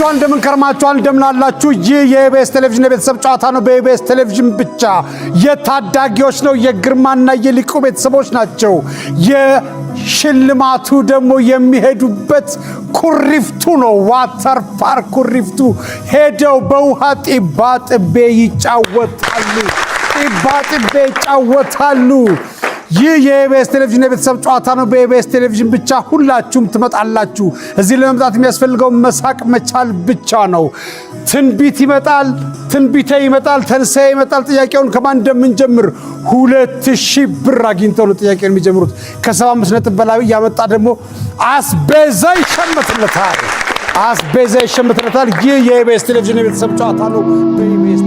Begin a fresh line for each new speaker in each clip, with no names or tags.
እንደምንውላችኋል እንደምንከርማችኋል እንደምናላችሁ ይህ የኢቢኤስ ቴሌቪዥን የቤተሰብ ጨዋታ ነው በኢቢኤስ ቴሌቪዥን ብቻ የታዳጊዎች ነው የግርማና የሊቁ ቤተሰቦች ናቸው የሽልማቱ ደግሞ የሚሄዱበት ኩሪፍቱ ነው ዋተር ፓርክ ኩሪፍቱ ሄደው በውሃ ጢባጥቤ ይጫወታሉ ይህ የኢቢኤስ ቴሌቪዥን የቤተሰብ ጨዋታ ነው በኢቢኤስ ቴሌቪዥን ብቻ ሁላችሁም ትመጣላችሁ እዚህ ለመምጣት የሚያስፈልገው መሳቅ መቻል ብቻ ነው ትንቢት ይመጣል ተንሳይ ይመጣል ጥያቄውን ከማን እንደምንጀምር 2000 ብር አግኝተው ነው ጥያቄውን የሚጀምሩት ከ75 ነጥብ በላይ ያመጣ ደግሞ አስቤዛ ይሸመትለታል ይህ የኢቢኤስ ቴሌቪዥን የቤተሰብ ጨዋታ ነው በኢቢኤስ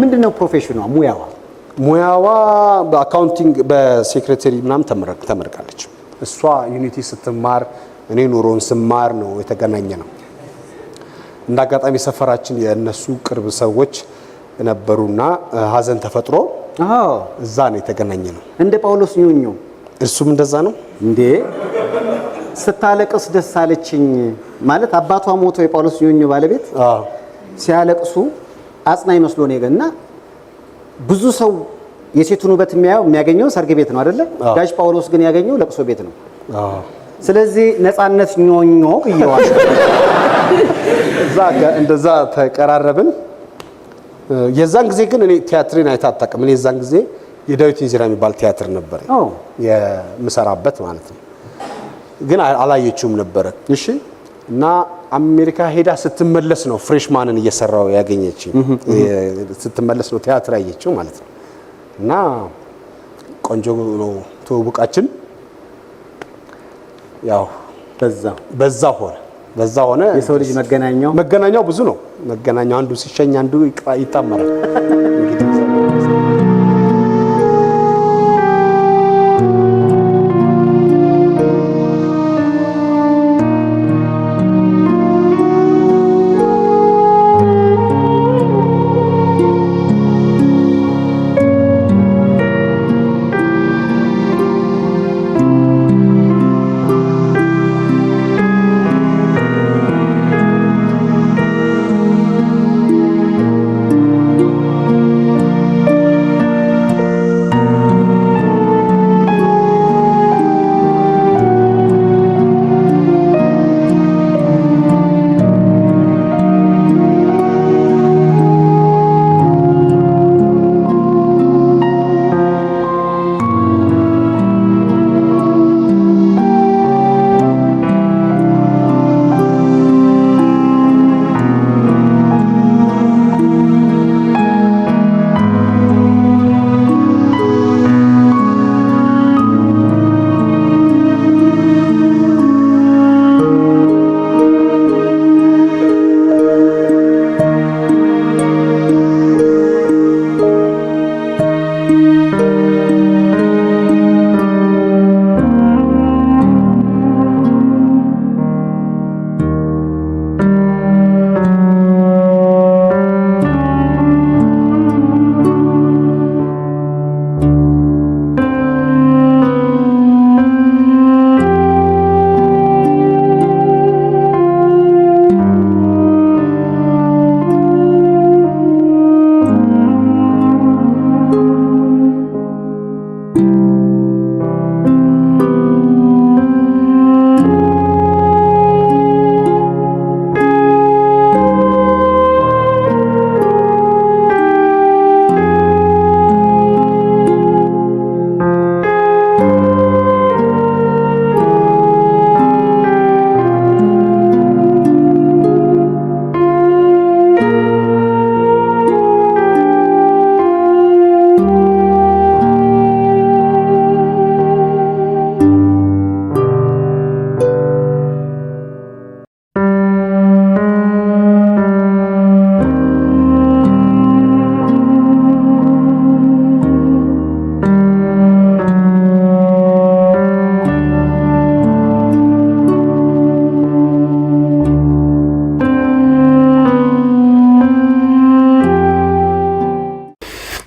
ምንድነው ፕሮፌሽኗ ሙያዋ
በአካውንቲንግ በሴክሬታሪ ምናምን ተመርቃለች እሷ ዩኒቲ ስትማር እኔ ኑሮን ስማር ነው የተገናኘ ነው እንዳጋጣሚ ሰፈራችን የነሱ ቅርብ ሰዎች ነበሩና ሀዘን ተፈጥሮ እዛ ነው የተገናኘ ነው
እንደ ጳውሎስ ኞኞ
እሱም እንደዛ ነው
እንዴ ስታለቅስ ደስ አለችኝ ማለት አባቷ ሞቶ የጳውሎስ ኞኞ ባለቤት ሲያለቅሱ አጽናኝ መስሎ ነው የገና ብዙ ሰው የሴቱን ውበት የሚያገኘው ሰርግ ቤት ነው አይደለ ጋሽ ጳውሎስ ግን ያገኘው ለቅሶ ቤት ነው ስለዚህ ነፃነት ኞኞ ይያዋል
እንደዛ ተቀራረብን የዛን ጊዜ ግን እኔ ቲያትርን አይታጣቀም እኔ የዛን ጊዜ የዳዊት ኢንዚራ የሚባል ቲያትር ነበር የምሰራበት ማለት ነው ግን አላየችውም ነበር እሺ እና አሜሪካ ሄዳ ስትመለስ ነው ፍሬሽማንን እየሰራው ያገኘች ስትመለስ ነው ቲያትር ያየችው ማለት ነው እና ቆንጆ ነው ተውቡቃችን ያው በዛ ሆነ
የሰው ልጅ
መገናኛው ብዙ ነው መገናኛው አንዱ ሲሸኝ አንዱ ይጣመራል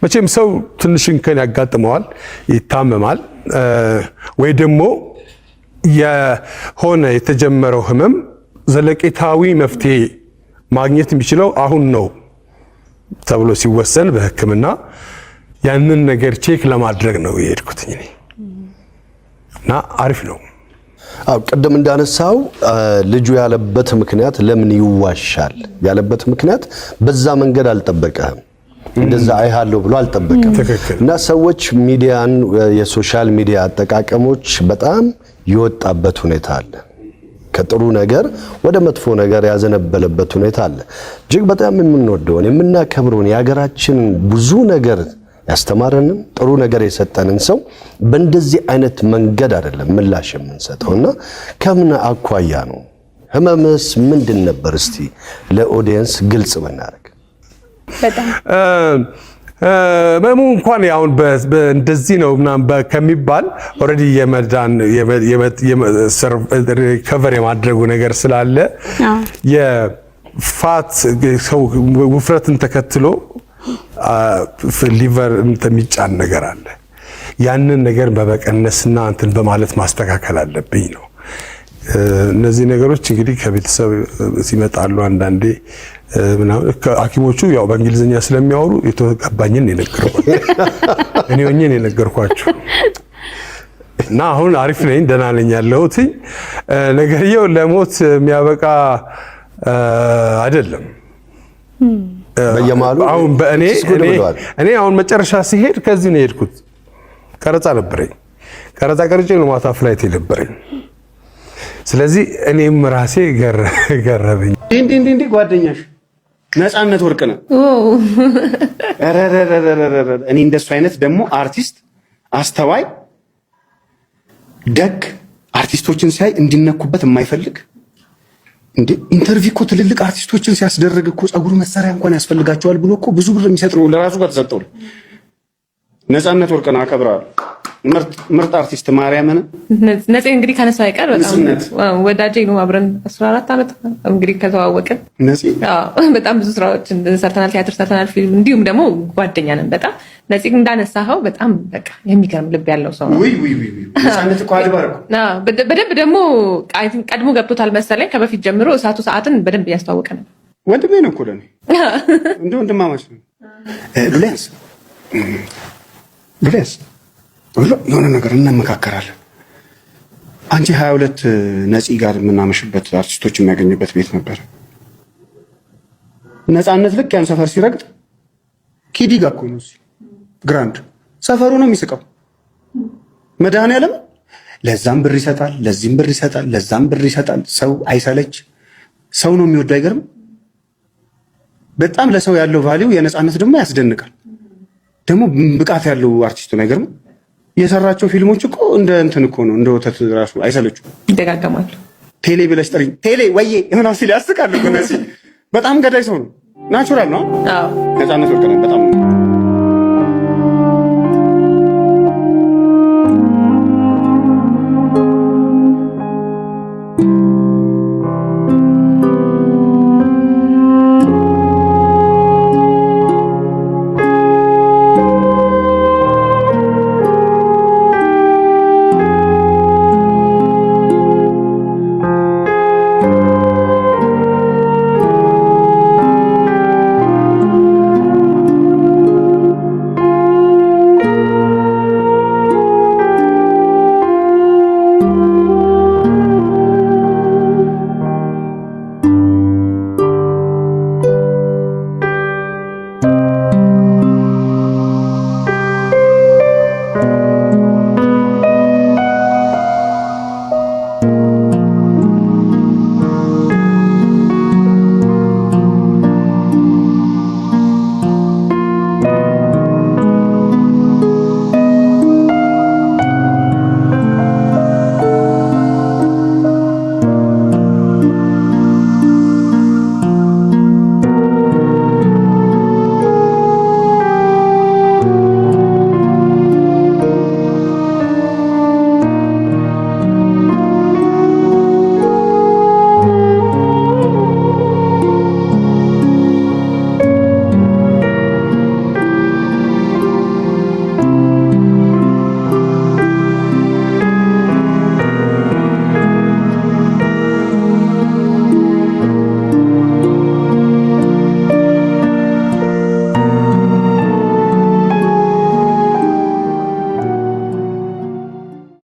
መቼም ሰው ትንሽ እንከን ያጋጥመዋል፣ ይታመማል፣ ወይ ደግሞ የሆነ የተጀመረው ህመም ዘለቄታዊ መፍትሄ ማግኘት የሚችለው አሁን ነው ተብሎ ሲወሰን በሕክምና ያንን ነገር ቼክ ለማድረግ ነው የሄድኩት እኔ እና አሪፍ ነው።
ቅድም እንዳነሳው ልጁ ያለበት ምክንያት ለምን ይዋሻል ያለበት ምክንያት በዛ መንገድ አልጠበቀህም፣ እንደዛ አይሃለሁ ብሎ አልጠበቀም። እና ሰዎች ሚዲያን የሶሻል ሚዲያ አጠቃቀሞች በጣም ይወጣበት ሁኔታ አለ። ከጥሩ ነገር ወደ መጥፎ ነገር ያዘነበለበት ሁኔታ አለ። እጅግ በጣም የምንወደውን የምናከብረውን የሀገራችን ብዙ ነገር ያስተማረንን ጥሩ ነገር የሰጠንን ሰው በእንደዚህ አይነት መንገድ አይደለም ምላሽ የምንሰጠውና ከምን አኳያ ነው? ህመምስ ምንድን ነበር? እስቲ ለኦዲየንስ ግልጽ ብናደርግ።
ህመሙ እንኳን ያው እንደዚህ ነው ምናምን ከሚባል ኦልሬዲ የመዳን ሪከቨር የማድረጉ ነገር ስላለ የፋት ሰው ውፍረትን ተከትሎ ሊቨር የሚጫን ነገር አለ። ያንን ነገር በመቀነስና እንትን በማለት ማስተካከል አለብኝ ነው። እነዚህ ነገሮች እንግዲህ ከቤተሰብ ሲመጣሉ አንዳንዴ ምናምን ሐኪሞቹ ያው በእንግሊዝኛ ስለሚያወሩ የተገባኝን የነገርኳቸው እኔ ሆኜ የነገርኳቸው እና አሁን አሪፍ ነኝ፣ ደህና ነኝ ያለሁት። ነገርየው ለሞት የሚያበቃ አይደለም።
በየማሉ
አሁን እኔ አሁን መጨረሻ ሲሄድ ከዚህ ነው የሄድኩት። ቀረጻ ነበረኝ። ቀረጻ ቀርጬ ነው ማታ ፍላይት የነበረኝ። ስለዚህ እኔም ራሴ ገረበኝ።
እንዴ ጓደኛሽ ነፃነት ወርቅነህ እኔ እንደሱ አይነት ደግሞ አርቲስት አስተዋይ፣ ደግ አርቲስቶችን ሲያይ እንዲነኩበት የማይፈልግ እንዴ ኢንተርቪው እኮ ትልልቅ አርቲስቶችን ሲያስደርግ እኮ ጸጉር መሳሪያ እንኳን ያስፈልጋቸዋል ብሎ እኮ ብዙ ብር የሚሰጥ ነው ለራሱ ከተሰጠው። ነፃነት ወርቅነህ አከብራለሁ። ምርጥ አርቲስት ማርያምን
ነፂ እንግዲህ ካነሳ አይቀር በጣም ወዳጄ ነው። አብረን 14 ዓመት እንግዲህ ከተዋወቅን
ነፂ
በጣም ብዙ ስራዎችን ሰርተናል፣ ቲያትር ሰርተናል፣ ፊልም እንዲሁም ደግሞ ጓደኛ ነን በጣም። ነፂ እንዳነሳኸው በጣም በቃ የሚገርም ልብ ያለው ሰው ነው።
ነፃነት እኮ አድባር እኮ
በደንብ ደግሞ ቀድሞ ገብቶታል መሰለኝ። ከበፊት ጀምሮ እሳቱ ሰዓትን በደንብ እያስተዋወቀ ነው።
ወንድሜ ነው እኮ ለኔ እንደ ወንድማማች ነው። ሉሊያንስ የሆነ ነገር እንመካከራለን። አንቺ 22 ነፂ ጋር የምናመሽበት አርቲስቶች የሚያገኝበት ቤት ነበር። ነፃነት ልክ ያን ሰፈር ሲረግጥ ኪዲ ጋር እኮ ነው ግራንድ ሰፈሩ ነው የሚስቀው። መድኃኒዓለም ለዛም ብር ይሰጣል፣ ለዚህም ብር ይሰጣል፣ ለዛም ብር ይሰጣል። ሰው አይሰለች፣ ሰው ነው የሚወደው። አይገርም? በጣም ለሰው ያለው ቫልዩ የነፃነት ደግሞ ያስደንቃል። ደግሞ ብቃት ያለው አርቲስት ነው። አይገርም? የሰራቸው ፊልሞች እኮ እንደ እንትን እኮ ነው፣ እንደ ወተት ራሱ አይሰለቹም፣
ይደጋገማሉ።
ቴሌ ብለሽ ጥሪኝ፣ ቴሌ ወዬ ምናምን ሲል ያስቃል እኮ ነፂ። በጣም ገዳይ ሰው ነው። ናቹራል ነው።
አዎ
ነፃነት ወርቅነህ በጣም